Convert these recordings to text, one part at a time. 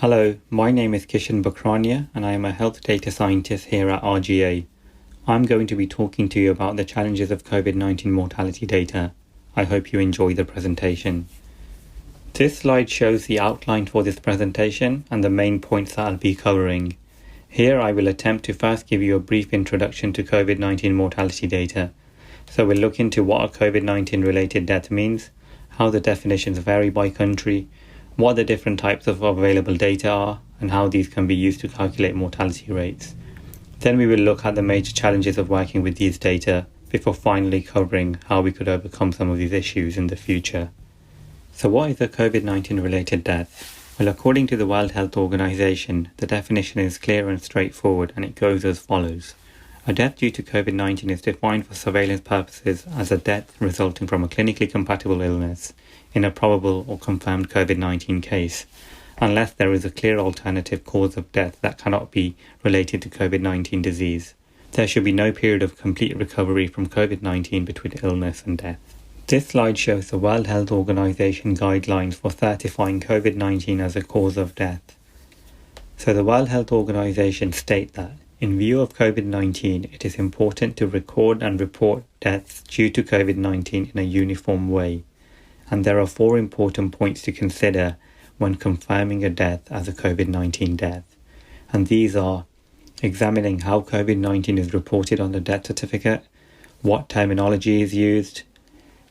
Hello, my name is Kishan Bakrania and I am a health data scientist here at RGA. I'm going to be talking to you about the challenges of COVID-19 mortality data. I hope you enjoy the presentation. This slide shows the outline for this presentation and the main points that I'll be covering. Here I will attempt to first give you a brief introduction to COVID-19 mortality data. So we'll look into what a COVID-19 related death means, how the definitions vary by country, what the different types of available data are, and how these can be used to calculate mortality rates. Then we will look at the major challenges of working with these data before finally covering how we could overcome some of these issues in the future. So what is a COVID-19 related death? Well, according to the World Health Organization, the definition is clear and straightforward, and it goes as follows. A death due to COVID-19 is defined for surveillance purposes as a death resulting from a clinically compatible illness in a probable or confirmed COVID-19 case, unless there is a clear alternative cause of death that cannot be related to COVID-19 disease. There should be no period of complete recovery from COVID-19 between illness and death. This slide shows the World Health Organization guidelines for certifying COVID-19 as a cause of death. So the World Health Organization state that in view of COVID-19, it is important to record and report deaths due to COVID-19 in a uniform way. And there are 4 important points to consider when confirming a death as a COVID-19 death. And these are examining how COVID-19 is reported on the death certificate, what terminology is used,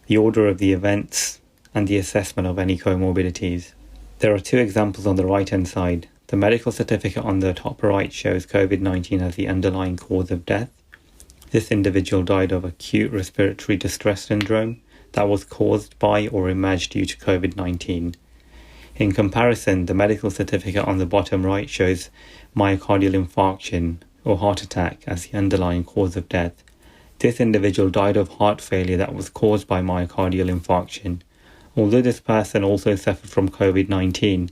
the order of the events, and the assessment of any comorbidities. There are 2 examples on the right-hand side. The medical certificate on the top right shows COVID-19 as the underlying cause of death. This individual died of acute respiratory distress syndrome that was caused by or emerged due to COVID-19. In comparison, the medical certificate on the bottom right shows myocardial infarction or heart attack as the underlying cause of death. This individual died of heart failure that was caused by myocardial infarction. Although this person also suffered from COVID-19,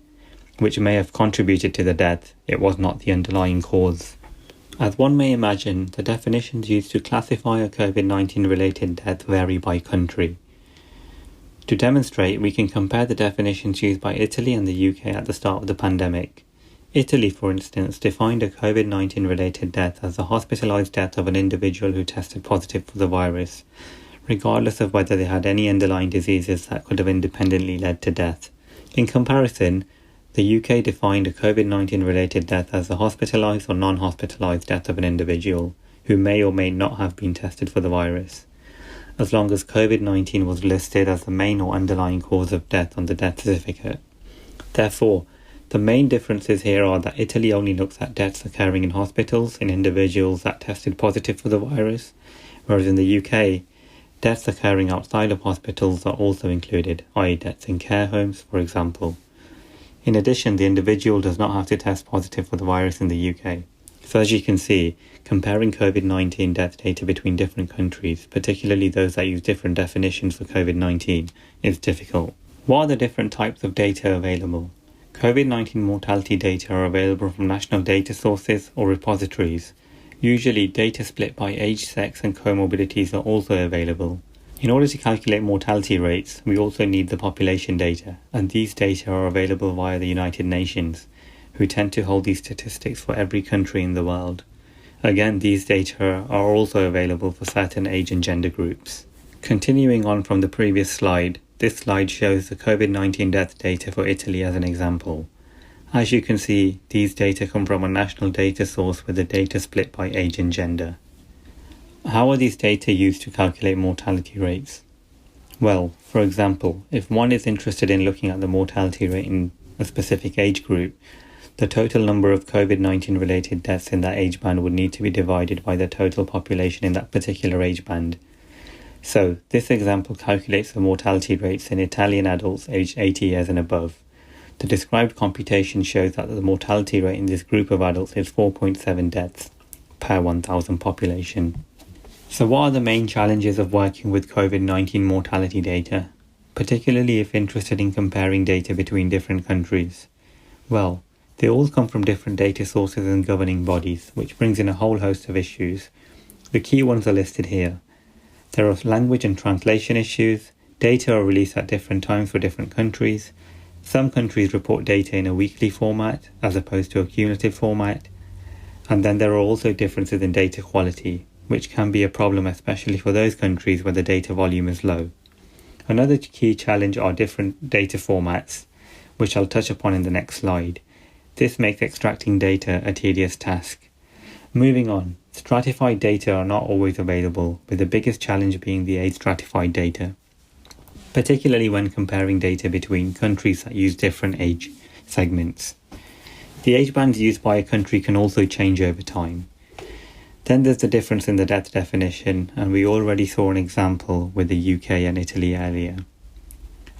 which may have contributed to the death, it was not the underlying cause. As one may imagine, the definitions used to classify a COVID-19 related death vary by country. To demonstrate, we can compare the definitions used by Italy and the UK at the start of the pandemic. Italy, for instance, defined a COVID-19 related death as the hospitalized death of an individual who tested positive for the virus, regardless of whether they had any underlying diseases that could have independently led to death. In comparison, the UK defined a COVID-19 related death as the hospitalized or non-hospitalized death of an individual who may or may not have been tested for the virus, as long as COVID-19 was listed as the main or underlying cause of death on the death certificate. Therefore, the main differences here are that Italy only looks at deaths occurring in hospitals in individuals that tested positive for the virus, whereas in the UK, deaths occurring outside of hospitals are also included, i.e. deaths in care homes, for example. In addition, the individual does not have to test positive for the virus in the UK. So as you can see, comparing COVID-19 death data between different countries, particularly those that use different definitions for COVID-19, is difficult. What are the different types of data available? COVID-19 mortality data are available from national data sources or repositories. Usually, data split by age, sex, and comorbidities are also available. In order to calculate mortality rates, we also need the population data, and these data are available via the United Nations, who tend to hold these statistics for every country in the world. Again, these data are also available for certain age and gender groups. Continuing on from the previous slide, this slide shows the COVID-19 death data for Italy as an example. As you can see, these data come from a national data source with the data split by age and gender. How are these data used to calculate mortality rates? Well, for example, if one is interested in looking at the mortality rate in a specific age group, the total number of COVID-19 related deaths in that age band would need to be divided by the total population in that particular age band. So, this example calculates the mortality rates in Italian adults aged 80 years and above. The described computation shows that the mortality rate in this group of adults is 4.7 deaths per 1,000 population. So what are the main challenges of working with COVID-19 mortality data, particularly if interested in comparing data between different countries? Well, they all come from different data sources and governing bodies, which brings in a whole host of issues. The key ones are listed here. There are language and translation issues, data are released at different times for different countries, Some countries report data in a weekly format as opposed to a cumulative format. And then there are also differences in data quality, which can be a problem especially for those countries where the data volume is low. Another key challenge are different data formats, which I'll touch upon in the next slide. This makes extracting data a tedious task. Moving on, stratified data are not always available, with the biggest challenge being the age-stratified data, particularly when comparing data between countries that use different age segments. The age bands used by a country can also change over time. Then there's the difference in the death definition, and we already saw an example with the UK and Italy earlier.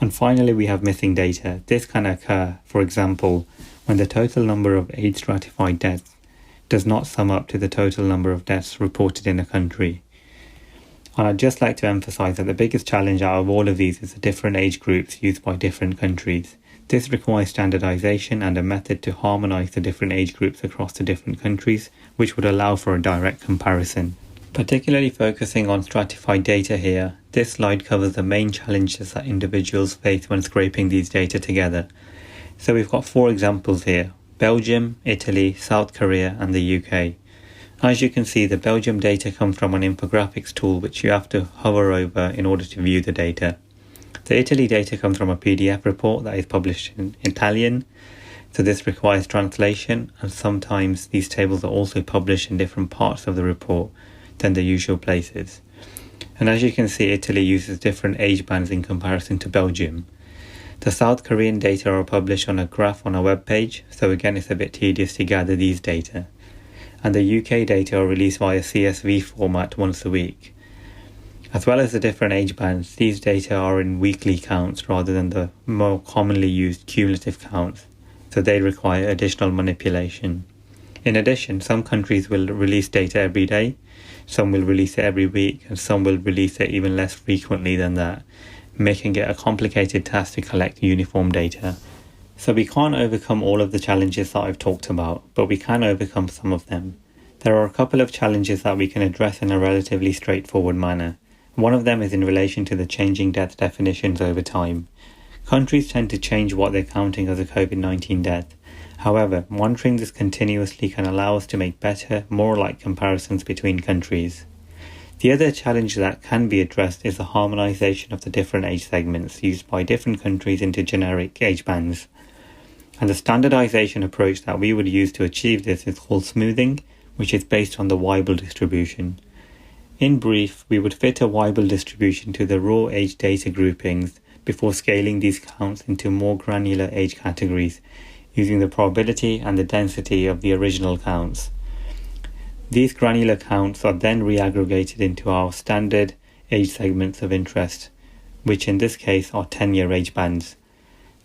And finally, we have missing data. This can occur, for example, when the total number of age-stratified deaths does not sum up to the total number of deaths reported in a country. And I'd just like to emphasize that the biggest challenge out of all of these is the different age groups used by different countries. This requires standardization and a method to harmonize the different age groups across the different countries, which would allow for a direct comparison. Particularly focusing on stratified data here, this slide covers the main challenges that individuals face when scraping these data together. So we've got 4 examples here: Belgium, Italy, South Korea and the UK. As you can see, the Belgium data comes from an infographics tool which you have to hover over in order to view the data. The Italy data comes from a PDF report that is published in Italian, so this requires translation, and sometimes these tables are also published in different parts of the report than the usual places. And as you can see, Italy uses different age bands in comparison to Belgium. The South Korean data are published on a graph on a web page, so again it's a bit tedious to gather these data. And the UK data are released via CSV format once a week. As well as the different age bands, these data are in weekly counts rather than the more commonly used cumulative counts, so they require additional manipulation. In addition, some countries will release data every day, some will release it every week, and some will release it even less frequently than that, making it a complicated task to collect uniform data. So we can't overcome all of the challenges that I've talked about, but we can overcome some of them. There are a couple of challenges that we can address in a relatively straightforward manner. One of them is in relation to the changing death definitions over time. Countries tend to change what they're counting as a COVID-19 death. However, monitoring this continuously can allow us to make better, more alike comparisons between countries. The other challenge that can be addressed is the harmonization of the different age segments used by different countries into generic age bands. And the standardization approach that we would use to achieve this is called smoothing, which is based on the Weibull distribution. In brief, we would fit a Weibull distribution to the raw age data groupings before scaling these counts into more granular age categories, using the probability and the density of the original counts. These granular counts are then reaggregated into our standard age segments of interest, which in this case are 10-year age bands.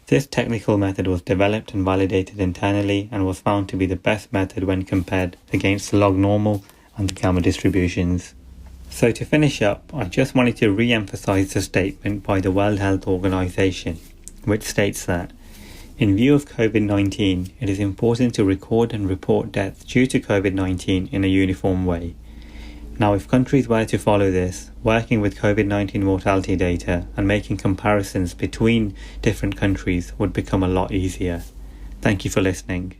This technical method was developed and validated internally and was found to be the best method when compared against the log normal and the gamma distributions. So to finish up, I just wanted to re-emphasize the statement by the World Health Organization, which states that in view of COVID-19, it is important to record and report deaths due to COVID-19 in a uniform way. Now, if countries were to follow this, working with COVID-19 mortality data and making comparisons between different countries would become a lot easier. Thank you for listening.